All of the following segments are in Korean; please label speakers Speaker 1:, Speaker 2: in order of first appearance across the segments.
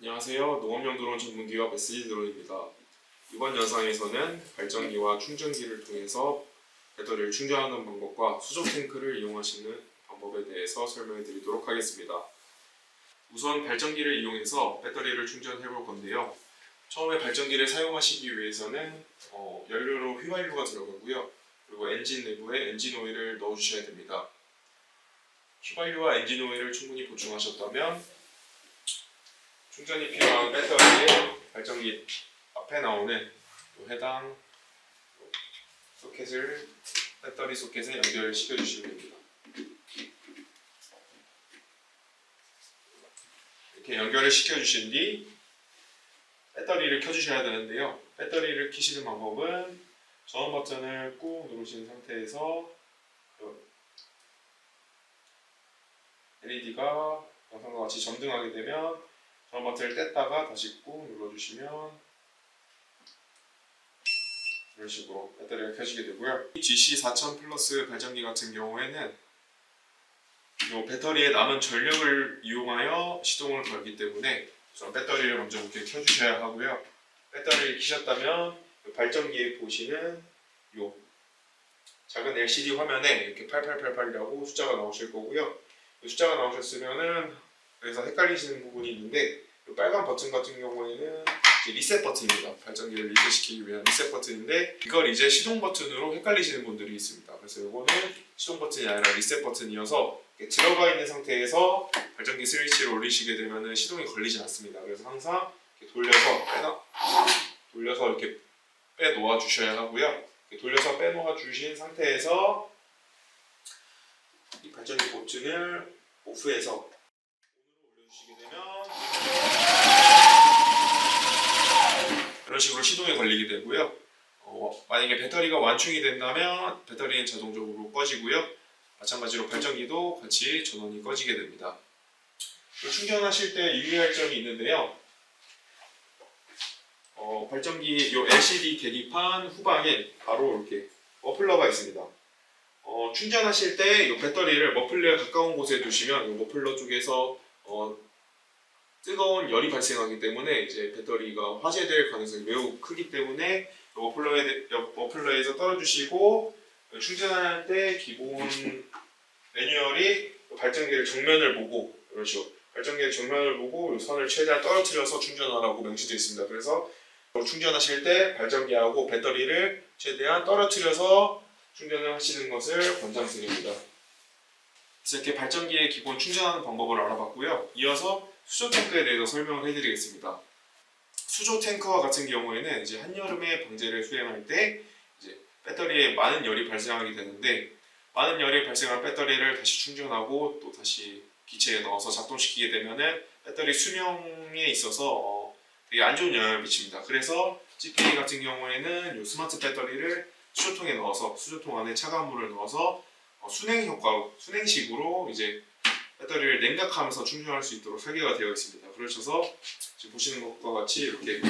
Speaker 1: 안녕하세요. 농업용 드론 전문기업 SG 드론입니다. 이번 영상에서는 발전기와 충전기를 통해서 배터리를 충전하는 방법과 수조 탱크를 이용하시는 방법에 대해서 설명해 드리도록 하겠습니다. 우선 발전기를 이용해서 배터리를 충전해 볼 건데요. 처음에 발전기를 사용하시기 위해서는 연료로 휘발유가 들어가고요. 그리고 엔진 내부에 엔진 오일을 넣어 주셔야 됩니다. 휘발유와 엔진 오일을 충분히 보충하셨다면 충전이 필요한 배터리에 발전기 앞에 나오는 해당 소켓을 배터리 소켓에 연결시켜 주시면 됩니다. 이렇게 연결을 시켜 주신 뒤 배터리를 켜 주셔야 되는데요. 배터리를 켜시는 방법은 전원 버튼을 꾹 누르신 상태에서 LED가 영상과 같이 점등하게 되면 전원 버튼을 뗐다가 다시 꾹 눌러주시면 이런 식으로 배터리가 켜지게 되고요. GC4000 플러스 발전기 같은 경우에는 이 배터리에 남은 전력을 이용하여 시동을 걸기 때문에 우선 배터리를 먼저 이렇게 켜주셔야 하고요. 배터리를 켜셨다면 발전기에 보시는 이 작은 LCD 화면에 이렇게 8888이라고 숫자가 나오실 거고요. 숫자가 나오셨으면은 그래서 헷갈리시는 부분이 있는데 이 빨간 버튼 같은 경우에는 이제 리셋 버튼입니다. 발전기를 리셋시키기 위한 리셋 버튼인데 이걸 이제 시동 버튼으로 헷갈리시는 분들이 있습니다. 그래서 이거는 시동 버튼이 아니라 리셋 버튼이어서 들어가 있는 상태에서 발전기 스위치를 올리시게 되면 시동이 걸리지 않습니다. 그래서 항상 이렇게 돌려서 이렇게 빼놓아 주셔야 하고요. 돌려서 빼놓아 주신 상태에서 이 발전기 버튼을 오프해서 올려주시게 되면 이런 식으로 시동이 걸리게 되고요. 만약에 배터리가 완충이 된다면 배터리는 자동적으로 꺼지고요. 마찬가지로 발전기도 같이 전원이 꺼지게 됩니다. 충전하실 때 유의할 점이 있는데요. 발전기 요 LCD 계기판 후방에 바로 이렇게 머플러가 있습니다. 충전하실 때 이 배터리를 머플러에 가까운 곳에 두시면 이 머플러 쪽에서 뜨거운 열이 발생하기 때문에 이제 배터리가 화재될 가능성이 매우 크기 때문에 머플러에서 떨어주시고 충전할 때 기본 매뉴얼이 발전기를 정면을 보고 이런 식으로 발전기의 정면을 보고 선을 최대한 떨어뜨려서 충전하라고 명시되어 있습니다. 그래서 충전하실 때 발전기하고 배터리를 최대한 떨어뜨려서 충전을 하시는 것을 권장드립니다. 그래서 이렇게 발전기의 기본 충전하는 방법을 알아봤고요. 이어서 수조 탱크에 대해서 설명을 해드리겠습니다. 수조 탱크와 같은 경우에는 이제 한여름에 방제를 수행할 때 이제 배터리에 많은 열이 발생하게 되는데 많은 열이 발생한 배터리를 다시 충전하고 또 다시 기체에 넣어서 작동시키게 되면은 배터리 수명에 있어서 되게 안 좋은 영향을 미칩니다. 그래서 GPA 같은 경우에는 이 스마트 배터리를 수조통에 넣어서 수조통 안에 차가운 물을 넣어서 순행 효과로 순행식으로 이제 배터리를 냉각하면서 충전할 수 있도록 설계가 되어 있습니다. 그러셔서 지금 보시는 것과 같이 이렇게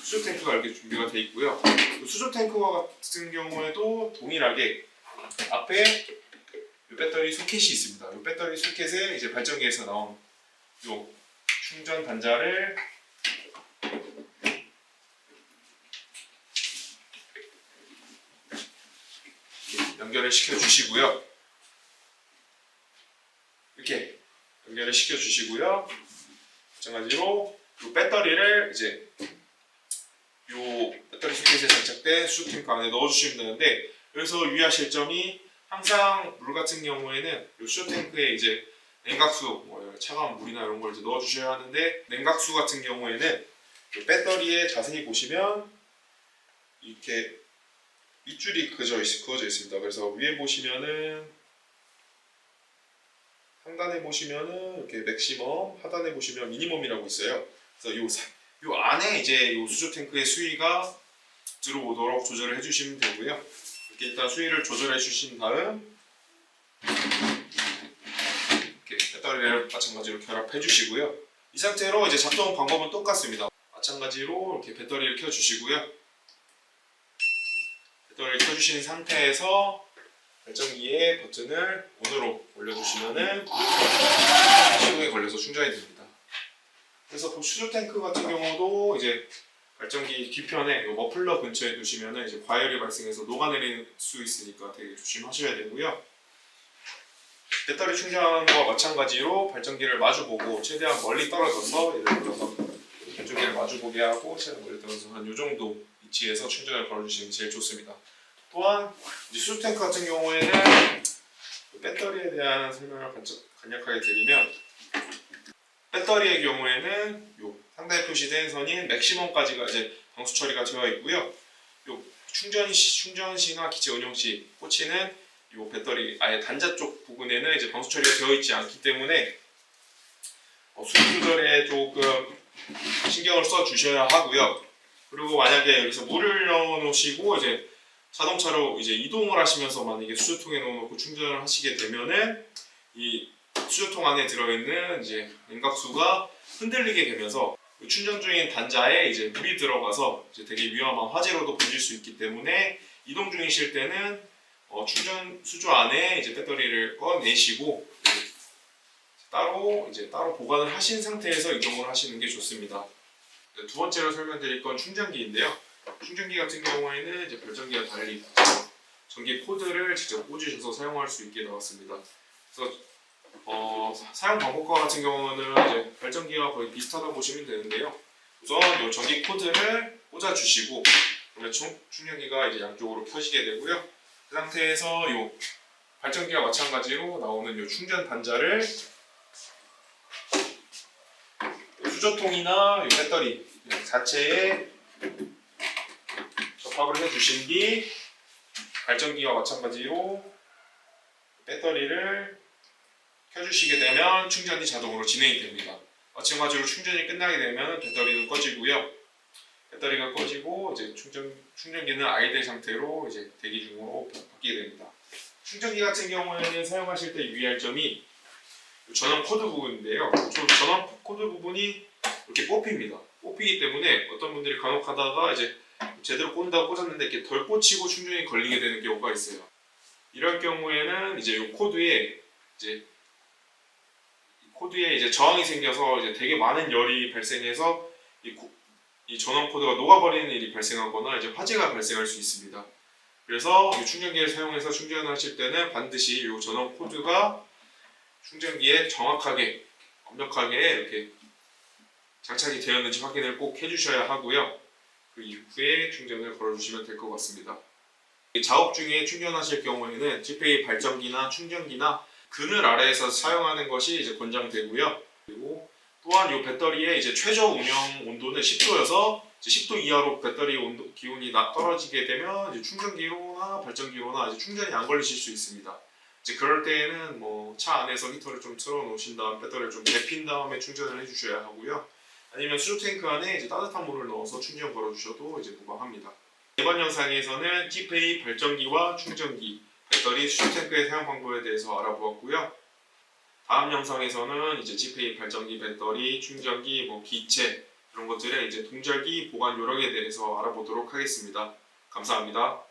Speaker 1: 수조 탱크가 이렇게 준비가 되어 있고요. 수조 탱크와 같은 경우에도 동일하게 앞에 이 배터리 소켓이 있습니다. 이 배터리 소켓에 이제 발전기에서 나온 이 충전 단자를 연결을 시켜 주시고요. 이렇게 연결을 시켜 주시고요. 마찬가지로 이 배터리를 이제 이 배터리 소켓에 장착된 수조 탱크 안에 넣어 주시면 되는데 여기서 유의하실 점이 항상 물 같은 경우에는 이 수조 탱크에 이제 냉각수, 차가운 물이나 이런 걸 이제 넣어 주셔야 하는데 냉각수 같은 경우에는 이 배터리에 자세히 보시면 이렇게 밑줄이 그어져 있습니다. 그래서 위에 보시면은 상단에 보시면은 이렇게 맥시멈, 하단에 보시면 미니멈이라고 있어요. 그래서 요 안에 이제 요 수조 탱크의 수위가 들어오도록 조절을 해주시면 되고요. 이렇게 일단 수위를 조절해 주신 다음 이렇게 배터리를 마찬가지로 결합해 주시고요. 이 상태로 이제 작동 방법은 똑같습니다. 마찬가지로 이렇게 배터리를 켜 주시고요. 배터리를 켜주신 상태에서 발전기의 버튼을 온으로 올려주시면은 시동에 걸려서 충전이 됩니다. 그래서 그 수조 탱크 같은 경우도 이제 발전기 뒤편에 이 머플러 근처에 두시면은 이제 과열이 발생해서 녹아내릴 수 있으니까 되게 조심하셔야 되고요. 배터리 충전과 마찬가지로 발전기를 마주보고 최대한 멀리 떨어져서 예를 들어서 발전기를 마주보게 하고 최대한 멀리 떨어져서 한 이 정도 위치에서 충전을 걸어주시면 제일 좋습니다. 또한 이제 수조 탱크 같은 경우에는 배터리에 대한 설명을 간략하게 드리면 배터리의 경우에는 요 상단에 표시된 선인 맥시멈까지가 이제 방수 처리가 되어 있고요. 요 충전 시나 기체 운용 시 꽂히는 요 배터리 아예 단자 쪽 부분에는 이제 방수 처리가 되어 있지 않기 때문에 수압 조절에 조금 신경을 써 주셔야 하고요. 그리고 만약에 여기서 물을 넣어 놓으시고 이제 자동차로 이제 이동을 하시면서 만약에 수조통에 넣어 놓고 충전을 하시게 되면은 이 수조통 안에 들어있는 이제 냉각수가 흔들리게 되면서 충전 중인 단자에 이제 물이 들어가서 이제 되게 위험한 화재로도 번질 수 있기 때문에 이동 중이실 때는 충전 수조 안에 이제 배터리를 꺼내시고 따로 보관을 하신 상태에서 이동을 하시는 게 좋습니다. 두 번째로 설명드릴 건 충전기인데요. 충전기 같은 경우에는 이제 발전기와 달리 전기 코드를 직접 꽂으셔서 사용할 수 있게 나왔습니다. 그래서 사용 방법과 같은 경우는 이제 발전기와 거의 비슷하다고 보시면 되는데요. 우선 이 전기 코드를 꽂아주시고 그러면 충전기가 이제 양쪽으로 켜지게 되고요. 그 상태에서 이 발전기와 마찬가지로 나오는 이 충전 단자를 수저통이나 이 배터리 자체에 접합을 해주신 뒤 발전기와 마찬가지로 배터리를 켜주시게 되면 충전이 자동으로 진행이 됩니다. 마찬가지로 충전이 끝나게 되면 배터리는 꺼지고요. 배터리가 꺼지고 이제 충전기는 아이들 상태로 이제 대기 중으로 바뀌게 됩니다. 충전기 같은 경우에는 사용하실 때 유의할 점이 전원 코드 부분인데요. 전원 코드 부분이 이렇게 뽑힙니다. 뽑히기 때문에 어떤 분들이 간혹 하다가 이제 제대로 꽂는다고 꽂았는데 이렇게 덜 꽂히고 충전이 걸리게 되는 경우가 있어요. 이럴 경우에는 이제 이 코드에 이제 저항이 생겨서 이제 되게 많은 열이 발생해서 이 전원 코드가 녹아버리는 일이 발생하거나 이제 화재가 발생할 수 있습니다. 그래서 이 충전기를 사용해서 충전하실 때는 반드시 이 전원 코드가 충전기에 정확하게 완벽하게 이렇게 장착이 되었는지 확인을 꼭 해주셔야 하고요. 그 이후에 충전을 걸어주시면 될 것 같습니다. 작업 중에 충전하실 경우에는 지페이 발전기나 충전기나 그늘 아래에서 사용하는 것이 이제 권장되고요. 그리고 또한 이 배터리의 이제 최저 운영 온도는 10도여서 10도 이하로 배터리 온도 기온이 떨어지게 되면 이제 충전기로나 발전기로나 이제 충전이 안 걸리실 수 있습니다. 이제 그럴 때에는 뭐 차 안에서 히터를 좀 틀어 놓으신 다음 배터리를 좀 데핀 다음에 충전을 해주셔야 하고요. 아니면 수조 탱크 안에 이제 따뜻한 물을 넣어서 충전 걸어주셔도 이제 무방합니다. 이번 영상에서는 티페이 발전기와 충전기, 배터리, 수조 탱크의 사용 방법에 대해서 알아보았고요. 다음 영상에서는 이제 티페이 발전기, 배터리, 충전기, 기체 이런 것들의 이제 동절기 보관 요령에 대해서 알아보도록 하겠습니다. 감사합니다.